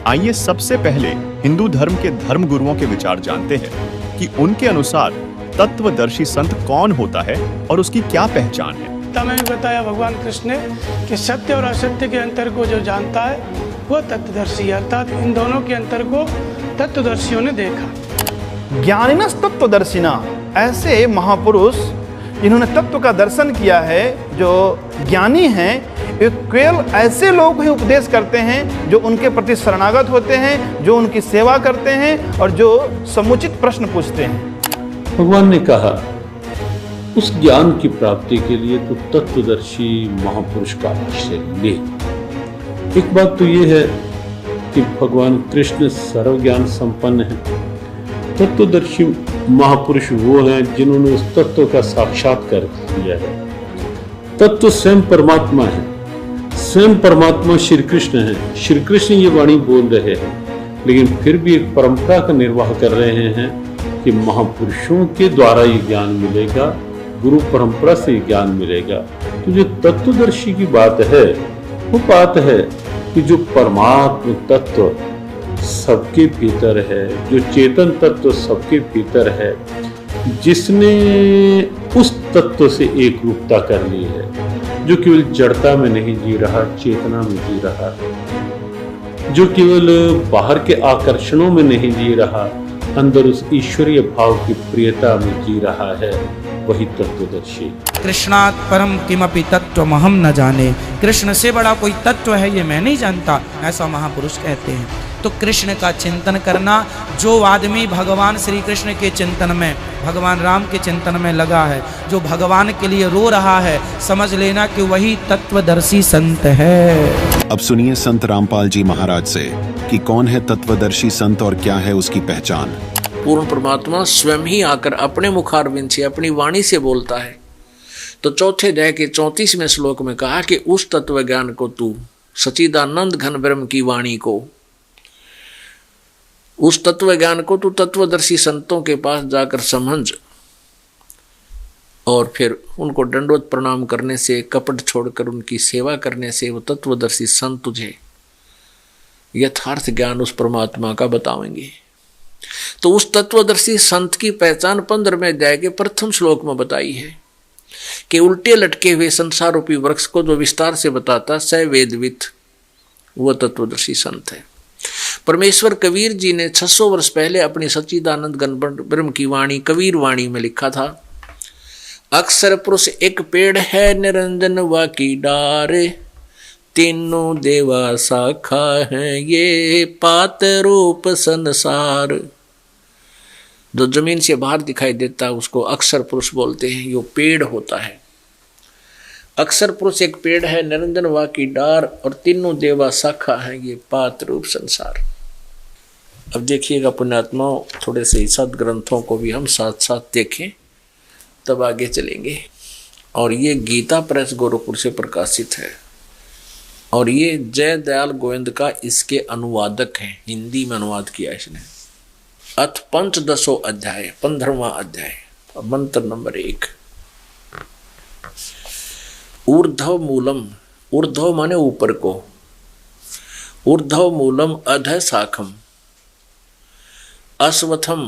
आइए सबसे पहले हिंदू धर्म के धर्म गुरुओं के विचार जानते हैं कि उनके अनुसार तत्वदर्शी संत कौन होता है और उसकी क्या पहचान है। में भी बताया भगवान कृष्ण ने कि सत्य और असत्य के अंतर को जो जानता है वह तत्वदर्शी है, अर्थात इन दोनों के अंतर को तत्वदर्शियों ने देखा। ज्ञानिनस तत्वदर्शिना, ऐसे महापुरुष जिन्होंने तत्व का दर्शन किया है, जो ज्ञानी हैं, वे केवल ऐसे लोग ही उपदेश करते हैं जो उनके प्रति शरणागत होते हैं, जो उनकी सेवा करते हैं और जो समुचित प्रश्न पूछते हैं। भगवान ने कहा उस ज्ञान की प्राप्ति के लिए तो तत्वदर्शी महापुरुष का आश्रय ले। एक बात तो ये है कि भगवान कृष्ण सर्व ज्ञान संपन्न है। तत्वदर्शी महापुरुष वो हैं जिन्होंने उस तत्व का साक्षात्कार किया है। तत्व स्वयं परमात्मा है, स्वयं परमात्मा श्री कृष्ण है। श्री कृष्ण ये वाणी बोल रहे हैं, लेकिन फिर भी एक परंपरा का निर्वाह कर रहे हैं कि महापुरुषों के द्वारा ये ज्ञान मिलेगा, गुरु परंपरा से ज्ञान मिलेगा। तो जो तत्वदर्शी की बात है वो बात है कि जो परमात्म तत्व सबके भीतर है, जो चेतन तत्व सबके भीतर है, जिसने उस तत्व से एक रूपता कर ली है, जो केवल जड़ता में नहीं जी रहा, चेतना में जी रहा है, जो केवल बाहर के आकर्षणों में नहीं जी रहा, अंदर उस ईश्वरीय भाव की प्रियता में जी रहा है, वही तत्वदर्शी। कृष्णात् परम किमपि तत्त्वमहं न जाने, कृष्ण से बड़ा कोई तत्व है ये मैं नहीं जानता, ऐसा महापुरुष कहते हैं। तो कृष्ण का चिंतन करना, जो आदमी भगवान श्री कृष्ण के चिंतन में, भगवान राम के चिंतन में लगा है, जो भगवान के लिए रो रहा है, समझ लेना कि वही तत्वदर्शी संत है। अब सुनिए संत रामपाल जी महाराज से कि कौन है तत्वदर्शी संत और क्या है उसकी पहचान। पूर्ण परमात्मा स्वयं ही आकर अपने मुखारविंद से, अपनी वाणी से बोलता है। तो चौथे अध्याय के 34वें श्लोक में कहा कि उस तत्व ज्ञान को तू सच्चिदानंद घन ब्रह्म की वाणी को, उस तत्व ज्ञान को तू तत्वदर्शी संतों के पास जाकर समझ, और फिर उनको दंडवत प्रणाम करने से, कपट छोड़कर उनकी सेवा करने से वो तत्वदर्शी संत तुझे यथार्थ ज्ञान उस परमात्मा का बताएंगे। तो उस तत्वदर्शी संत की पहचान 15वें अध्याय के प्रथम श्लोक में बताई है कि उल्टे लटके हुए संसार रूपी वृक्ष को जो विस्तार से बताता स वेदवित, वह तत्वदर्शी संत है। परमेश्वर कबीर जी ने 600 वर्ष पहले अपनी सच्चिदानंद घन ब्रह्म की वाणी कबीर वाणी में लिखा था, अक्षर पुरुष एक पेड़ है निरंजन वा की डार, तीनों देवा शाखा है ये पात रूप संसार। जो जमीन से बाहर दिखाई देता है उसको अक्षर पुरुष बोलते हैं, यो पेड़ होता है। अक्षर पुरुष एक पेड़ है, निरंजन वा की डार, और तीनों देवा शाखा है ये पात रूप संसार। अब देखिएगा पुण्यात्माओं, थोड़े से सद ग्रंथों को भी हम साथ साथ देखें तब आगे चलेंगे। और ये गीता प्रेस गोरखपुर से प्रकाशित है, और ये जय दयाल गोविंद का इसके अनुवादक है, हिंदी में अनुवाद किया इसने। अथ पंचदशो अध्याय, 15वां अध्याय, मंत्र नंबर 1। ऊर्ध्व मूलम, ऊर्ध्व माने ऊपर को, ऊर्ध्व मूलम अध शाखम, अश्वत्थम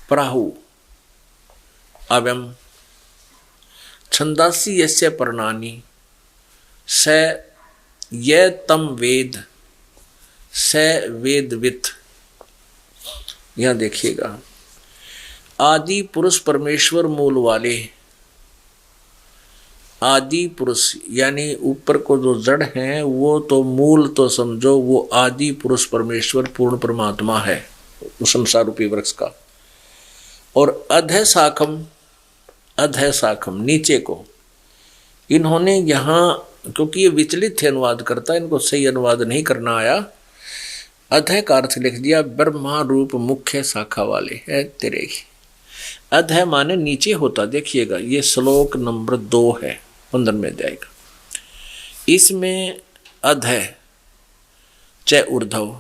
प्राहु अव्यम, छंदासी यस्य पर्णानि स ये तम वेद स वेदवित। यहां देखिएगा, आदि पुरुष परमेश्वर मूल वाले, आदि पुरुष यानी ऊपर को जो जड़ हैं वो तो मूल तो समझो, वो आदि पुरुष परमेश्वर पूर्ण परमात्मा है संसार रूपी वृक्ष का। और अधः शाखम, अधः शाखम नीचे को, इन्होंने यहाँ, क्योंकि ये विचलित थे अनुवाद करता, इनको सही अनुवाद नहीं करना आया, अधः का अर्थ लिख दिया ब्रह्मा रूप मुख्य शाखा वाले है तेरे ही। अधः माने नीचे होता। देखिएगा ये श्लोक नंबर 2 है 15वें अध्याय का, इसमें अधः च ऊर्ध्व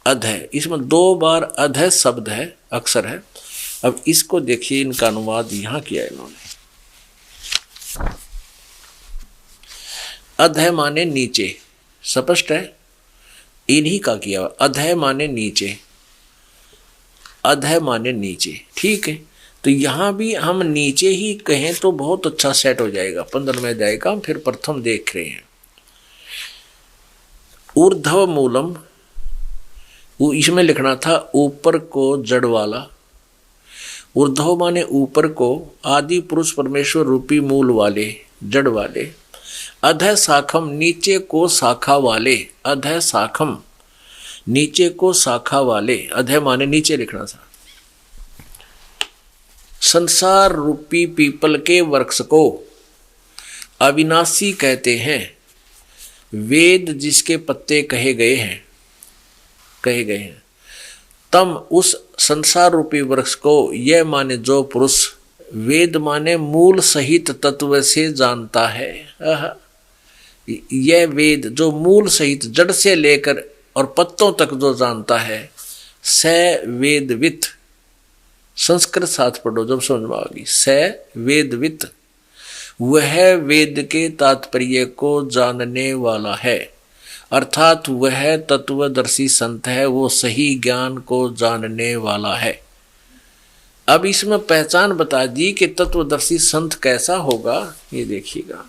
अधः, इसमें 2 बार अधः शब्द है, अक्षर है। अब इसको देखिए, इनका अनुवाद यहां किया इन्होंने। अधः माने नीचे, स्पष्ट है। इन्हीं का किया हुआ। अधः माने नीचे, अधः माने नीचे, ठीक है। तो यहां भी हम नीचे ही कहें तो बहुत अच्छा सेट हो जाएगा। 15वें अध्याय का हम फिर प्रथम देख रहे हैं। ऊर्ध्व मूलम, वो इसमें लिखना था ऊपर को जड़ वाला। ऊर्ध्व माने ऊपर को, आदि पुरुष परमेश्वर रूपी मूल वाले, जड़ वाले। अधः शाखम, नीचे को शाखा वाले, अधः शाखम, नीचे को शाखा वाले। अधः माने नीचे लिखना था। संसार रूपी पीपल के वृक्ष को अविनाशी कहते हैं। वेद जिसके पत्ते कहे गए हैं, कहे गए हैं। तम, उस संसार रूपी वृक्ष को, यह माने जो पुरुष, वेद माने मूल सहित तत्व से जानता है। यह वेद जो मूल सहित जड़ से लेकर और पत्तों तक जो जानता है, स वेदवित। संस्कृत साथ पढ़ो जब समझ में आएगी। स वेदवित, वह वेद के तात्पर्य को जानने वाला है, अर्थात वह तत्वदर्शी संत है, वो सही ज्ञान को जानने वाला है। अब इसमें पहचान बता दी कि तत्वदर्शी संत कैसा होगा, ये देखिएगा।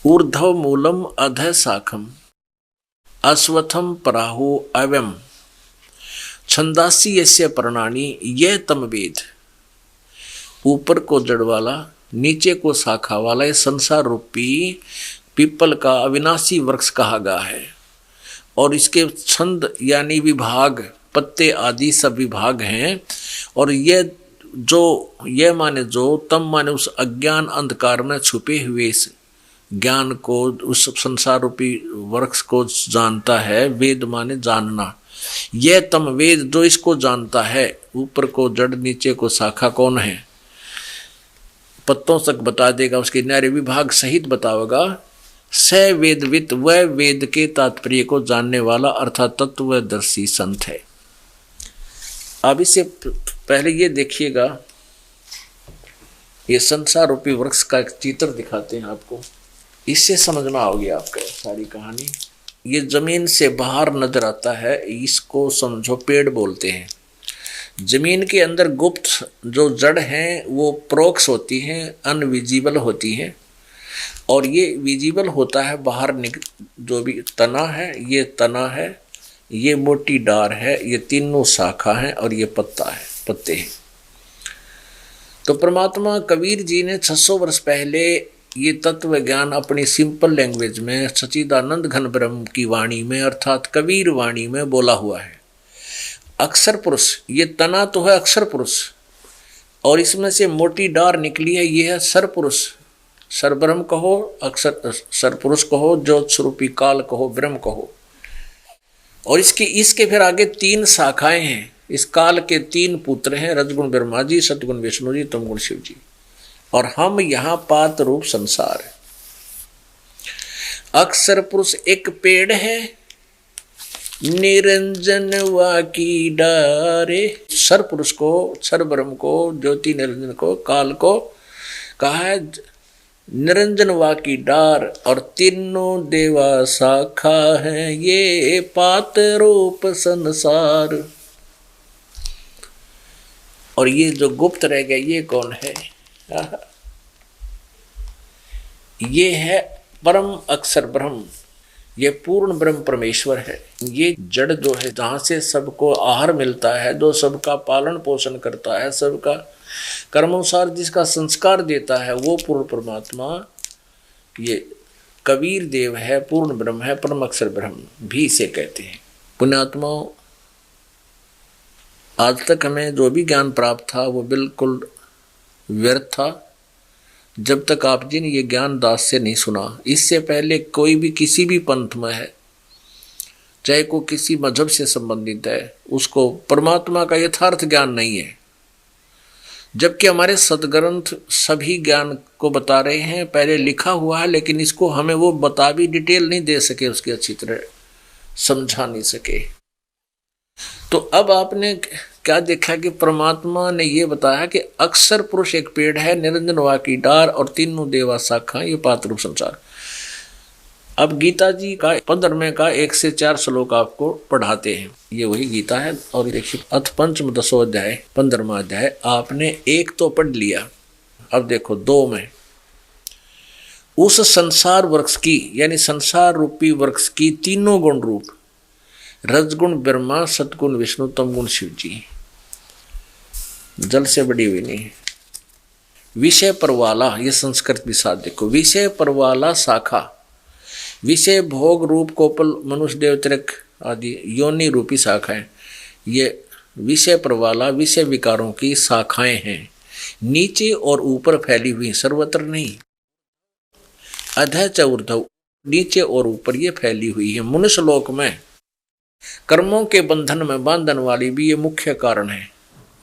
ऊर्ध्व मूलम अधः शाखम अश्वत्थम पराहु अव्यम छंदासी यस्य प्रणानी, यह तम वेद। ऊपर को जड़ वाला, नीचे को शाखा वाला, ये संसार रूपी पीपल का अविनाशी वृक्ष कहा गया है। और इसके छंद यानी विभाग, पत्ते आदि सब विभाग हैं। और यह माने जो, तम माने उस अज्ञान अंधकार में छुपे हुए इस ज्ञान को, उस संसार रूपी वृक्ष को जानता है। वेद माने जानना। यह तम वेद जो इसको जानता है, ऊपर को जड़ नीचे को शाखा कौन है, पत्तों तक बता देगा, उसके न्यारे विभाग सहित बतावेगा। स वेदवित, वह वेद के तात्पर्य को जानने वाला अर्थात तत्वदर्शी संत है। अब इससे पहले ये देखिएगा, ये संसार रूपी वृक्ष का एक चित्र दिखाते हैं आपको, इससे समझना होगी आपका सारी कहानी। ये जमीन से बाहर नजर आता है, इसको समझो पेड़ बोलते हैं। जमीन के अंदर गुप्त जो जड़ हैं वो प्रोक्स होती हैं, अनविजिबल होती हैं। और ये विजिबल होता है बाहर जो भी तना है, ये तना है, ये मोटी डार है, ये तीनों शाखा हैं और ये पत्ता है, पत्ते हैं। तो परमात्मा कबीर जी ने 600 वर्ष पहले ये तत्व ज्ञान अपनी सिंपल लैंग्वेज में सच्चिदानंद घन ब्रह्म की वाणी में अर्थात कबीर वाणी में बोला हुआ है। अक्षर पुरुष, ये तना तो है अक्षर पुरुष, और इसमें से मोटी डार निकली है, ये है सर पुरुष। सर ब्रह्म कहो, अक्षर सर पुरुष कहो, ज्योत स्वरूपी काल कहो, ब्रह्म कहो। और इसके फिर आगे 3 शाखाएं हैं। इस काल के 3 पुत्र हैं, रजगुण ब्रह्मा जी, सतगुण विष्णु जी, तमगुण शिव जी। और हम यहाँ पात रूप संसार है। अक्षर पुरुष एक पेड़ है, निरंजन वा की डारे। सर पुरुष को, सर ब्रह्म को, ज्योति निरंजन को, काल को कहा है निरंजन वा की डार। और तीनों देवा शाखा है, ये पात रूप संसार। और ये जो गुप्त रह गया, ये कौन है? ये है परम अक्षर ब्रह्म, ये पूर्ण ब्रह्म परमेश्वर है। ये जड़ जो है, जहाँ से सबको आहार मिलता है, जो सबका पालन पोषण करता है, सबका कर्मानुसार जिसका संस्कार देता है, वो पूर्ण परमात्मा ये कबीर देव है, पूर्ण ब्रह्म है, परम अक्षर ब्रह्म भी इसे कहते हैं। पुण्यात्माओं, आज तक हमें जो भी ज्ञान प्राप्त था वो बिल्कुल व्यर्थ था जब तक आप जी ने ये ज्ञान दास से नहीं सुना। इससे पहले कोई भी किसी भी पंथ में है, चाहे को किसी मजहब से संबंधित है, उसको परमात्मा का यथार्थ ज्ञान नहीं है। जबकि हमारे सदग्रंथ सभी ज्ञान को बता रहे हैं, पहले लिखा हुआ है, लेकिन इसको हमें वो बता भी डिटेल नहीं दे सके, उसकी अच्छी तरह समझा नहीं सके। तो अब आपने क्या देखा कि परमात्मा ने ये बताया कि अक्षर पुरुष एक पेड़ है, निरंजन वा की डार, और तीनों देवा शाखा, ये पात रूप संसार। अब गीता जी का 15वें का 1 से 4 श्लोक आपको पढ़ाते हैं। ये वही गीता है। और देखिए, अथ पंचम दशोध्याय 15वां अध्याय आपने 1 तो पढ़ लिया। अब देखो 2 में, उस संसार वृक्ष की यानी संसार रूपी वृक्ष की तीनों गुण रूप, रजगुण ब्रह्मा, सतगुण विष्णु, तमगुण शिव जी, जल से बड़ी हुई नहीं, विषय पर वाला, ये संस्कृत भी साथ देखो, विषय पर वाला शाखा, विषय भोग रूप कोपल मनुष्य देवतृक आदि योनि रूपी शाखाएं, ये विषय पर वाला विषय विकारों की शाखाएं हैं, नीचे और ऊपर फैली हुई, सर्वत्र नहीं। अधः च ऊर्ध्व, नीचे और ऊपर ये फैली हुई है। मनुष्य लोक में कर्मों के बंधन में बांधन वाली भी ये मुख्य कारण है,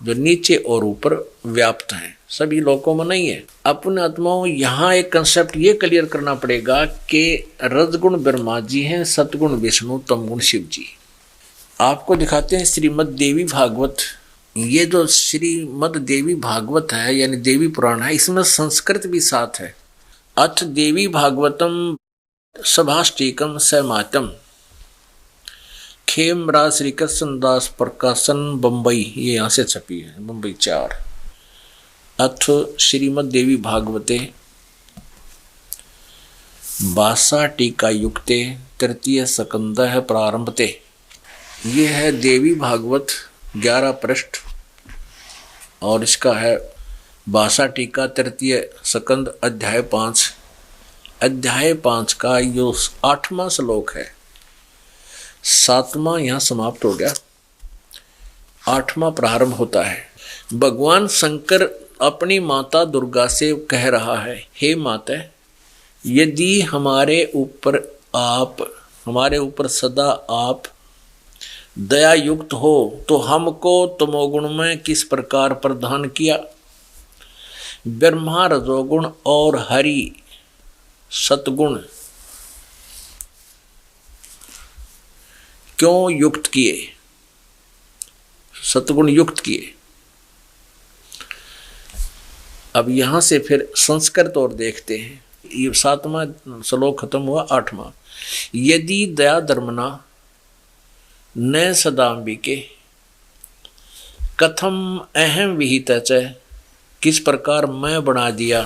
जो नीचे और ऊपर व्याप्त है, सभी लोकों में नहीं है। अपने आत्माओं, यहाँ एक कंसेप्ट ये क्लियर करना पड़ेगा कि रजगुण ब्रह्मा जी हैं, सतगुण विष्णु, तमगुण शिव जी। आपको दिखाते हैं श्रीमद् देवी भागवत। ये जो श्रीमद् देवी भागवत है यानी देवी पुराण है, इसमें संस्कृत भी साथ है। अथ देवी भागवतम सभाष्टिकम सैमातम, खेमराज श्री कृष्ण दास प्रकाशन बम्बई, ये यहाँ से छपी है, बम्बई 4। अथ श्रीमद् देवी भागवते भाषा टीका युक्ते तृतीय स्कंदः प्रारंभते। ये है देवी भागवत 11 पृष्ठ और इसका है भाषा टीका तृतीय स्कंद अध्याय 5। अध्याय 5 का यो 8वां श्लोक है। 7वां यहाँ समाप्त हो गया, 8वां प्रारंभ होता है। भगवान शंकर अपनी माता दुर्गा से कह रहा है, हे माता, यदि हमारे ऊपर सदा आप दया युक्त हो तो हमको तमोगुण में किस प्रकार प्रदान किया, ब्रह्मा रजोगुण और हरि सतगुण क्यों युक्त किए, सतगुण युक्त किए। अब यहां से फिर संस्कृत और देखते हैं। ये 7वां श्लोक खत्म हुआ। 8वां, यदि दया धर्मना न सदाम्बिके कथम अहम विहित च, किस प्रकार मैं बना दिया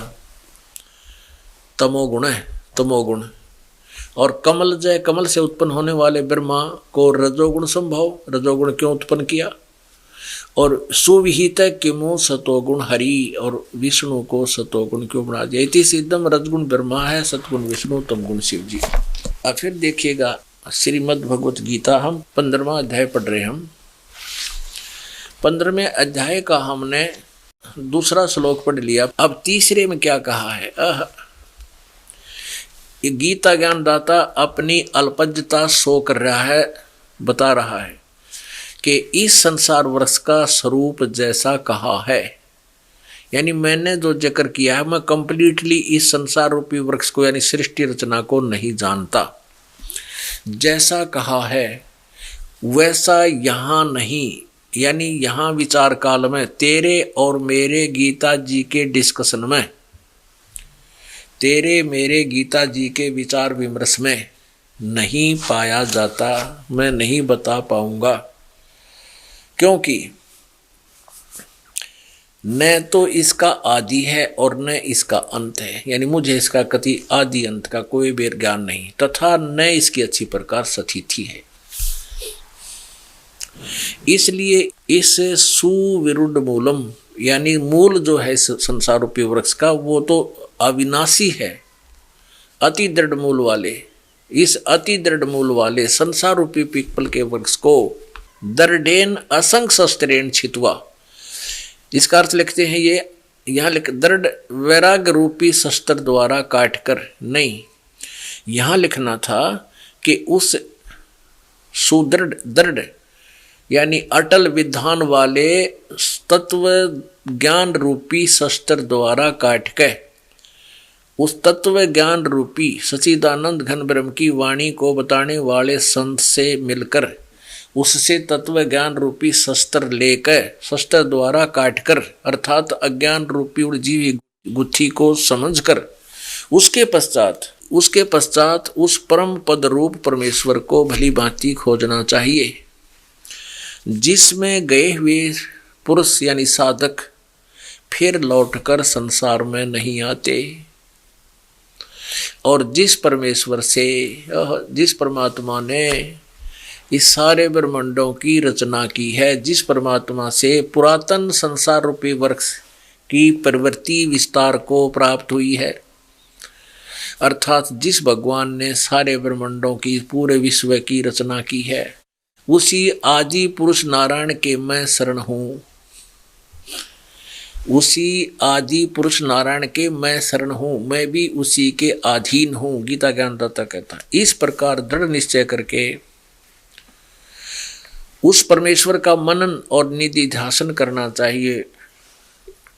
तमोगुण है, तमोगुण, और कमल जय, कमल से उत्पन्न होने वाले ब्रह्मा को रजोगुण संभव, रजोगुण क्यों उत्पन्न किया, और सुविहित किमो सतोगुण हरि, और विष्णु को सतोगुण क्यों बना दिया। इति सिद्धम रजगुण ब्रह्मा है, सतगुण विष्णु, तमगुण शिव जी। अब फिर देखिएगा श्रीमद् भगवत गीता, हम 15वां अध्याय पढ़ रहे हैं। हम 15वें अध्याय का हमने दूसरा श्लोक पढ़ लिया। अब तीसरे में क्या कहा है, ये गीता ज्ञानदाता अपनी अल्पज्ञता शो कर रहा है, बता रहा है कि इस संसार वृक्ष का स्वरूप जैसा कहा है, यानी मैंने जो जिक्र किया है, मैं कंप्लीटली इस संसार रूपी वृक्ष को यानी सृष्टि रचना को नहीं जानता। जैसा कहा है वैसा यहाँ नहीं, यानी यहाँ विचार काल में तेरे और मेरे गीता जी के डिस्कशन में, तेरे मेरे गीता जी के विचार विमर्श में नहीं पाया जाता, मैं नहीं बता पाऊंगा, क्योंकि न तो इसका आदि है और न इसका अंत है, यानी मुझे इसका कति आदि अंत का कोई भी ज्ञान नहीं, तथा न इसकी अच्छी प्रकार स्थिति है। इसलिए इस सुविरुद्ध मूलम, यानी मूल जो है संसार रूपी वृक्ष का, वो तो अविनाशी है, अति दृढ़ मूल वाले, इस अति दृढ़ मूल वाले संसार रूपी पीपल के वृक्ष को दृढ़ेन असंग शस्त्रेण छित्वा, इसका अर्थ लिखते हैं ये यहाँ लिख दृढ़ वैराग्य रूपी शस्त्र द्वारा काटकर नहीं, यहाँ लिखना था कि उस सुदृढ़ दृढ़ यानी अटल विधान वाले तत्व ज्ञान रूपी शस्त्र द्वारा काट के उस तत्व ज्ञान रूपी सच्चिदानंद घन ब्रह्म की वाणी को बताने वाले संत से मिलकर उससे तत्व ज्ञान रूपी शस्त्र लेकर, शस्त्र द्वारा काटकर, अर्थात अज्ञान रूपी उलझी हुई गुत्थी को समझकर, उसके पश्चात उसके पश्चात उस परम पद रूप परमेश्वर को भली भांति खोजना चाहिए, जिसमें गए हुए पुरुष यानी साधक फिर लौटकर संसार में नहीं आते, और जिस परमेश्वर से, जिस परमात्मा ने इस सारे ब्रह्मांडों की रचना की है, जिस परमात्मा से पुरातन संसार रूपी वृक्ष की प्रवृत्ति विस्तार को प्राप्त हुई है, अर्थात जिस भगवान ने सारे ब्रह्मांडों की पूरे विश्व की रचना की है, उसी आदि पुरुष नारायण के मैं शरण हूँ, उसी आदि पुरुष नारायण के मैं शरण हूँ, मैं भी उसी के अधीन हूँ, गीता ज्ञानदाता कहता। इस प्रकार दृढ़ निश्चय करके उस परमेश्वर का मनन और निधि ध्यान करना चाहिए,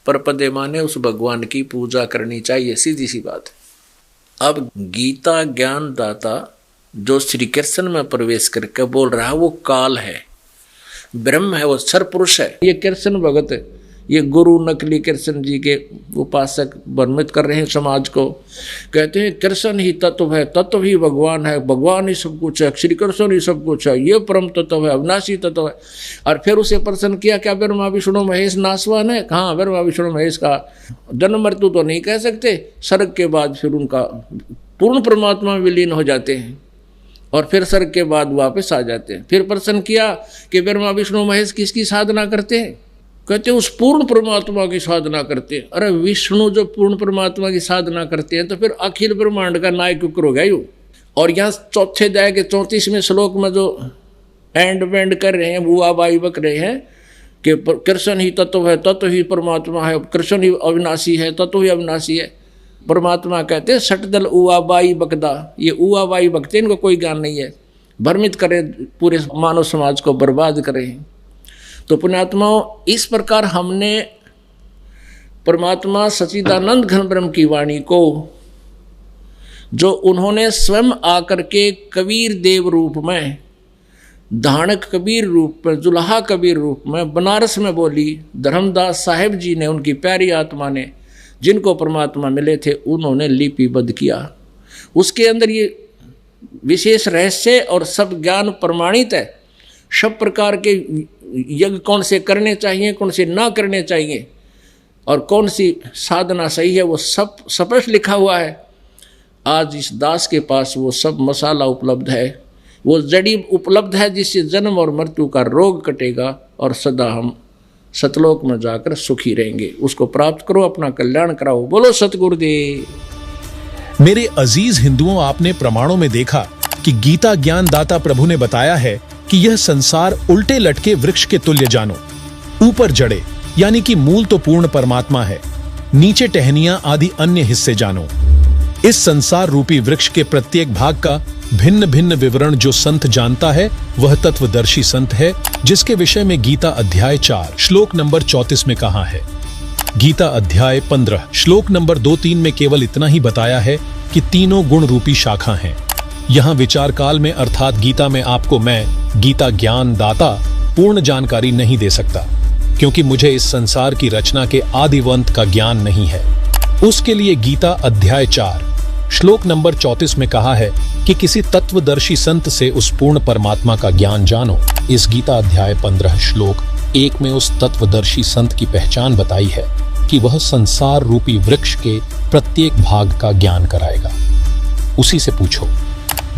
परपदे माने उस भगवान की पूजा करनी चाहिए, सीधी सी बात है। अब गीता ज्ञान दाता जो श्री कृष्ण में प्रवेश करके बोल रहा है वो काल है, ब्रह्म है, वो सरपुरुष है। ये कृष्ण भगत, ये गुरु नकली कृष्ण जी के उपासक भ्रमित कर रहे हैं समाज को, कहते हैं कृष्ण ही तत्व है, तत्व ही भगवान है, भगवान ही सब कुछ है, श्री कृष्ण ही सब कुछ है, ये परम तत्व है, अविनाशी तत्व है। और फिर उसे प्रश्न किया, क्या ब्रह्मा विष्णु महेश नासवान है? हाँ, ब्रह्मा विष्णु महेश का जन्म मृत्यु तो नहीं कह सकते, स्वर्ग के बाद फिर उनका पूर्ण परमात्मा में विलीन हो जाते हैं और फिर स्वर्ग के बाद वापस आ जाते हैं। फिर प्रश्न किया कि ब्रह्मा विष्णु महेश किसकी साधना करते हैं? कहते उस पूर्ण परमात्मा की साधना करते हैं। अरे विष्णु जो पूर्ण परमात्मा की साधना करते हैं तो फिर अखिल ब्रह्मांड का नायक हो गया यूँ। और यहाँ चौथे अध्याय के 34वें श्लोक में जो एंड वेंड कर रहे हैं, बुआ बाई बक रहे हैं कि कृष्ण ही तत्व है, तत्व ही परमात्मा है, कृष्ण ही अविनाशी है, तत्व ही अविनाशी है। परमात्मा कहते हैं सटदल उआ बाई बकदा, ये उआ बाई बकते इनको कोई ज्ञान नहीं है, भ्रमित करें, पूरे मानव समाज को बर्बाद करें। तो पुण्यात्माओं, इस प्रकार हमने परमात्मा सच्चिदानंद घन ब्रह्म की वाणी को, जो उन्होंने स्वयं आकर के कबीर देव रूप में, धानक कबीर रूप में, जुल्हा कबीर रूप में बनारस में बोली, धर्मदास साहेब जी ने, उनकी प्यारी आत्मा ने, जिनको परमात्मा मिले थे, उन्होंने लिपिबद्ध किया। उसके अंदर ये विशेष रहस्य और सब ज्ञान प्रमाणित है। सब प्रकार के यज्ञ कौन से करने चाहिए, कौन से ना करने चाहिए, और कौन सी साधना सही है, वो सब स्पष्ट लिखा हुआ है। आज इस दास के पास वो सब मसाला उपलब्ध है, वो जड़ी उपलब्ध है, जिससे जन्म और मृत्यु का रोग कटेगा और सदा हम सतलोक में जाकर सुखी रहेंगे। उसको प्राप्त करो, अपना कल्याण कराओ। बोलो सतगुरुदेव। मेरे अजीज हिंदुओं, आपने प्रमाणों में देखा कि गीता ज्ञान दाता प्रभु ने बताया है कि यह संसार उल्टे लटके वृक्ष के तुल्य जानो। ऊपर जड़े यानी कि मूल तो पूर्ण परमात्मा है, नीचे टहनियां आदि अन्य हिस्से जानो। इस संसार रूपी वृक्ष के प्रत्येक भाग का भिन्न भिन्न विवरण जो संत जानता है वह तत्वदर्शी संत है, जिसके विषय में गीता अध्याय 4 श्लोक नंबर 34 में कहा है। गीता अध्याय 15 श्लोक नंबर 2-3 में केवल इतना ही बताया है कि तीनों गुण रूपी शाखा हैं। यहाँ विचार काल में अर्थात गीता में आपको मैं गीता ज्ञान दाता पूर्ण जानकारी नहीं दे सकता, क्योंकि मुझे इस संसार की रचना के आदिवंत का ज्ञान नहीं है। उसके लिए गीता अध्याय 4 श्लोक नंबर 34 में कहा है कि किसी तत्वदर्शी संत से उस पूर्ण परमात्मा का ज्ञान जानो। इस गीता अध्याय 15 श्लोक 1 में उस तत्वदर्शी संत की पहचान बताई है कि वह संसार रूपी वृक्ष के प्रत्येक भाग का ज्ञान कराएगा। उसी से पूछो।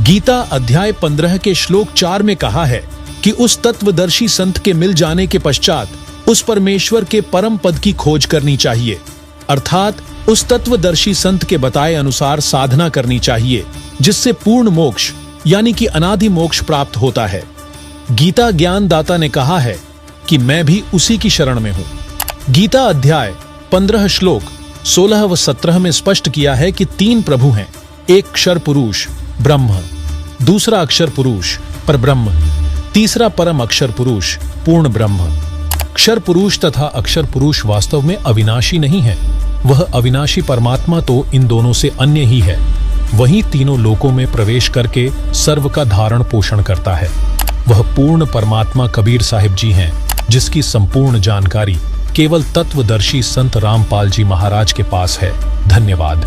गीता अध्याय 15 के श्लोक 4 में कहा है कि उस तत्वदर्शी संत के मिल जाने के पश्चात उस परमेश्वर के परम पद की खोज करनी चाहिए, अर्थात उस तत्वदर्शी संत के बताए अनुसार साधना करनी चाहिए, जिससे पूर्ण मोक्ष यानी कि अनादि मोक्ष प्राप्त होता है। गीता ज्ञान दाता ने कहा है कि मैं भी उसी की शरण में हूं। गीता अध्याय 15 श्लोक 16 व 17 में स्पष्ट किया है कि 3 प्रभु हैं, एक क्षर पुरुष ब्रह्म, दूसरा अक्षर पुरुष परब्रह्म, तीसरा परम अक्षर पुरुष पूर्ण ब्रह्म। क्षर पुरुष तथा अक्षर पुरुष वास्तव में अविनाशी नहीं है, वह अविनाशी परमात्मा तो इन दोनों से अन्य ही है। वही तीनों लोकों में प्रवेश करके सर्व का धारण पोषण करता है। वह पूर्ण परमात्मा कबीर साहिब जी हैं, जिसकी संपूर्ण जानकारी केवल तत्वदर्शी संत रामपाल जी महाराज के पास है। धन्यवाद।